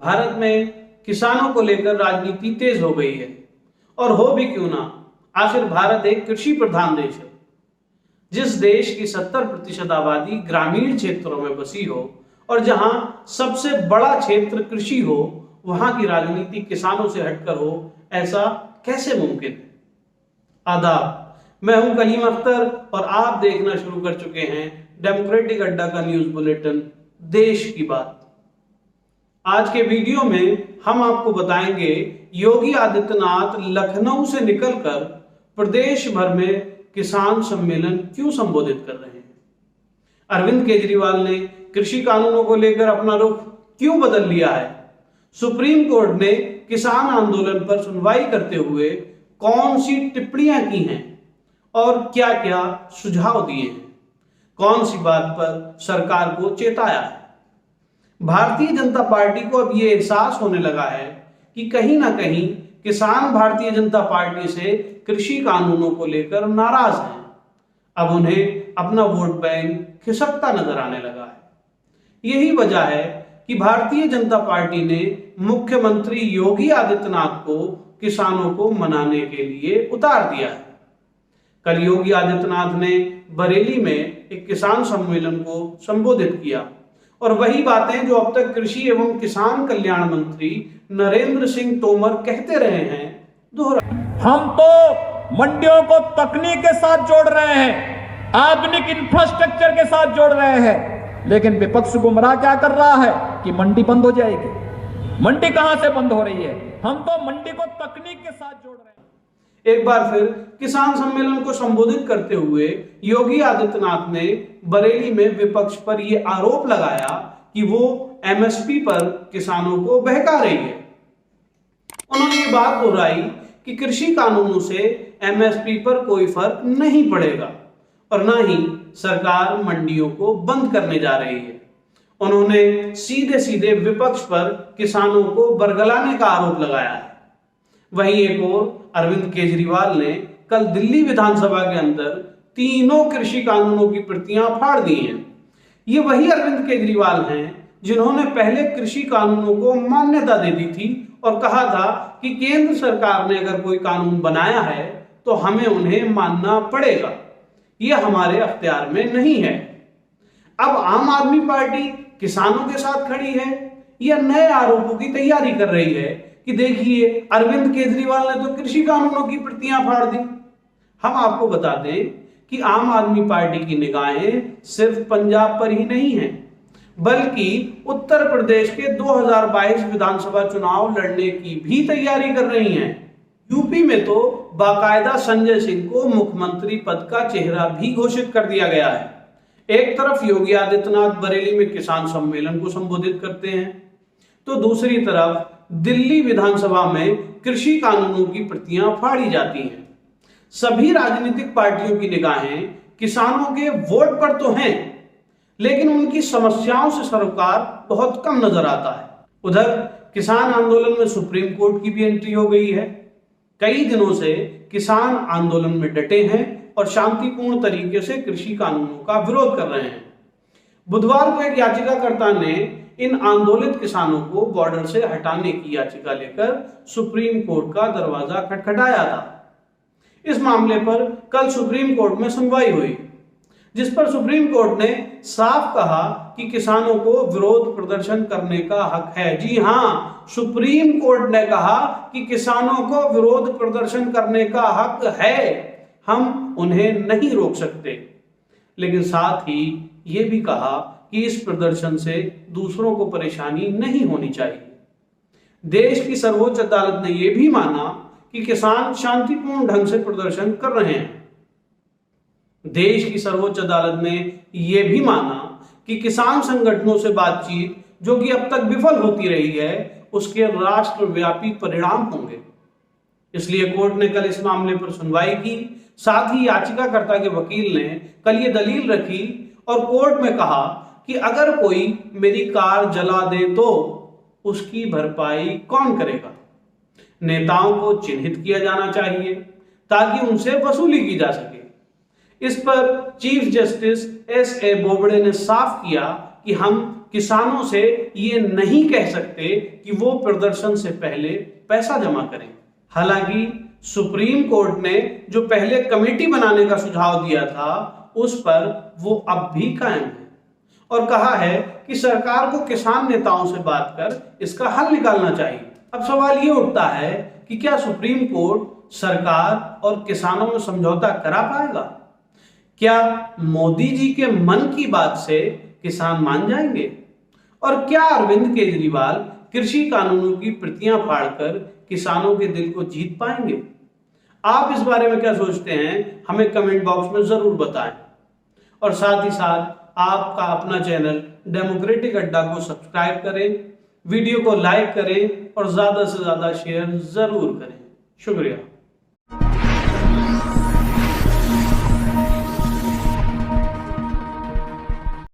भारत में किसानों को लेकर राजनीति तेज हो गई है, और हो भी क्यों ना, आखिर भारत एक कृषि प्रधान देश है। जिस देश की 70% आबादी ग्रामीण क्षेत्रों में बसी हो और जहां सबसे बड़ा क्षेत्र कृषि हो, वहां की राजनीति किसानों से हटकर हो, ऐसा कैसे मुमकिन है? आदाब, मैं हूं कलीम अख्तर और आप देखना शुरू कर चुके हैं डेमोक्रेटिक अड्डा का न्यूज बुलेटिन देश की बात। आज के वीडियो में हम आपको बताएंगे योगी आदित्यनाथ लखनऊ से निकलकर प्रदेश भर में किसान सम्मेलन क्यों संबोधित कर रहे हैं। अरविंद केजरीवाल ने कृषि कानूनों को लेकर अपना रुख क्यों बदल लिया है। सुप्रीम कोर्ट ने किसान आंदोलन पर सुनवाई करते हुए कौन सी टिप्पणियां की हैं और क्या क्या सुझाव दिए हैं। कौन सी बात पर सरकार को चेताया है। भारतीय जनता पार्टी को अब यह एहसास होने लगा है कि कहीं ना कहीं किसान भारतीय जनता पार्टी से कृषि कानूनों को लेकर नाराज हैं। अब उन्हें अपना वोट बैंक खिसकता नजर आने लगा है। यही वजह है कि भारतीय जनता पार्टी ने मुख्यमंत्री योगी आदित्यनाथ को किसानों को मनाने के लिए उतार दिया है। कल योगी आदित्यनाथ ने बरेली में एक किसान सम्मेलन को संबोधित किया और वही बातें जो अब तक कृषि एवं किसान कल्याण मंत्री नरेंद्र सिंह तोमर कहते रहे हैं दोहराए। हम तो मंडियों को तकनीक के साथ जोड़ रहे हैं, आधुनिक इंफ्रास्ट्रक्चर के साथ जोड़ रहे हैं, लेकिन विपक्ष गुमराह क्या कर रहा है कि मंडी बंद हो जाएगी। मंडी कहां से बंद हो रही है? हम तो मंडी को तकनीक के साथ जोड़ रहे हैं। एक बार फिर किसान सम्मेलन को संबोधित करते हुए योगी आदित्यनाथ ने बरेली में विपक्ष पर यह आरोप लगाया कि वो एमएसपी पर किसानों को बहका रही है। उन्होंने ये बात दोहराई कि कृषि कानूनों से एमएसपी पर कोई फर्क नहीं पड़ेगा और ना ही सरकार मंडियों को बंद करने जा रही है। उन्होंने सीधे सीधे विपक्ष पर किसानों को बरगलाने का आरोप लगाया है। वहीं एक और अरविंद केजरीवाल ने कल दिल्ली विधानसभा के अंदर तीनों कृषि कानूनों की प्रतियां फाड़ दी हैं। ये वही अरविंद केजरीवाल हैं जिन्होंने पहले कृषि कानूनों को मान्यता दे दी थी और कहा था कि केंद्र सरकार ने अगर कोई कानून बनाया है तो हमें उन्हें मानना पड़ेगा, यह हमारे अख्तियार में नहीं है। अब आम आदमी पार्टी किसानों के साथ खड़ी है या नए आरोपों की तैयारी कर रही है कि देखिए अरविंद केजरीवाल ने तो कृषि कानूनों की प्रतियां फाड़ दी। हम आपको बता दें कि आम आदमी पार्टी की निगाहें सिर्फ पंजाब पर ही नहीं हैं, बल्कि उत्तर प्रदेश के 2022 विधानसभा चुनाव लड़ने की भी तैयारी कर रही हैं। यूपी में तो बाकायदा संजय सिंह को मुख्यमंत्री पद का चेहरा भी घोषित कर दिया गया है। एक तरफ योगी आदित्यनाथ बरेली में किसान सम्मेलन को संबोधित करते हैं तो दूसरी तरफ दिल्ली विधानसभा में कृषि कानूनों की प्रतियां फाड़ी जाती हैं। सभी राजनीतिक पार्टियों की निगाहें किसानों के वोट पर तो हैं, लेकिन उनकी समस्याओं से सरोकार बहुत कम नजर आता है। उधर किसान आंदोलन में सुप्रीम कोर्ट की भी एंट्री हो गई है। कई दिनों से किसान आंदोलन में डटे हैं और शांतिपूर्ण तरीके से कृषि कानूनों का विरोध कर रहे हैं। बुधवार को एक याचिकाकर्ता ने इन आंदोलित किसानों को बॉर्डर से हटाने की याचिका लेकर सुप्रीम कोर्ट का दरवाजा खटखटाया था। इस मामले पर कल सुप्रीम कोर्ट में सुनवाई हुई, जिस पर सुप्रीम कोर्ट ने साफ कहा कि किसानों को विरोध प्रदर्शन करने का हक है। जी हां, सुप्रीम कोर्ट ने कहा कि किसानों को विरोध प्रदर्शन करने का हक है, हम उन्हें नहीं रोक सकते। लेकिन साथ ही ये भी कहा कि इस प्रदर्शन से दूसरों को परेशानी नहीं होनी चाहिए। देश की सर्वोच्च अदालत ने यह भी माना कि किसान शांतिपूर्ण ढंग से प्रदर्शन कर रहे हैं। देश की सर्वोच्च अदालत ने यह भी माना कि किसान संगठनों से बातचीत जो कि अब तक विफल होती रही है, उसके राष्ट्रव्यापी परिणाम होंगे। इसलिए कोर्ट ने कल इस मामले पर सुनवाई की। साथ ही याचिकाकर्ता के वकील ने कल ये दलील रखी और कोर्ट में कहा कि अगर कोई मेरी कार जला दे तो उसकी भरपाई कौन करेगा। नेताओं को चिन्हित किया जाना चाहिए ताकि उनसे वसूली की जा सके। इस पर chief justice S A Bobde ने साफ किया कि हम किसानों से ये नहीं कह सकते कि वो प्रदर्शन से पहले पैसा जमा करें। हालांकि सुप्रीम कोर्ट ने जो पहले कमेटी बनाने का सुझाव दिया था उस पर वो अब भी कायम है और कहा है कि सरकार को किसान नेताओं से बात कर इसका हल निकालना चाहिए। अब सवाल ये उठता है कि क्या सुप्रीम कोर्ट सरकार और किसानों में समझौता करा पाएगा? क्या मोदी जी के मन की बात से किसान मान जाएंगे? और क्या अरविंद केजरीवाल कृषि कानूनों की प्रतियां फाड़कर किसानों के दिल को जीत पाएंगे? आप इस बारे में क्या सोचते हैं, हमें कमेंट बॉक्स में जरूर बताएं। और साथ ही साथ आपका अपना चैनल डेमोक्रेटिक अड्डा को सब्सक्राइब करें, वीडियो को लाइक करें और ज्यादा से ज्यादा शेयर जरूर करें। शुक्रिया।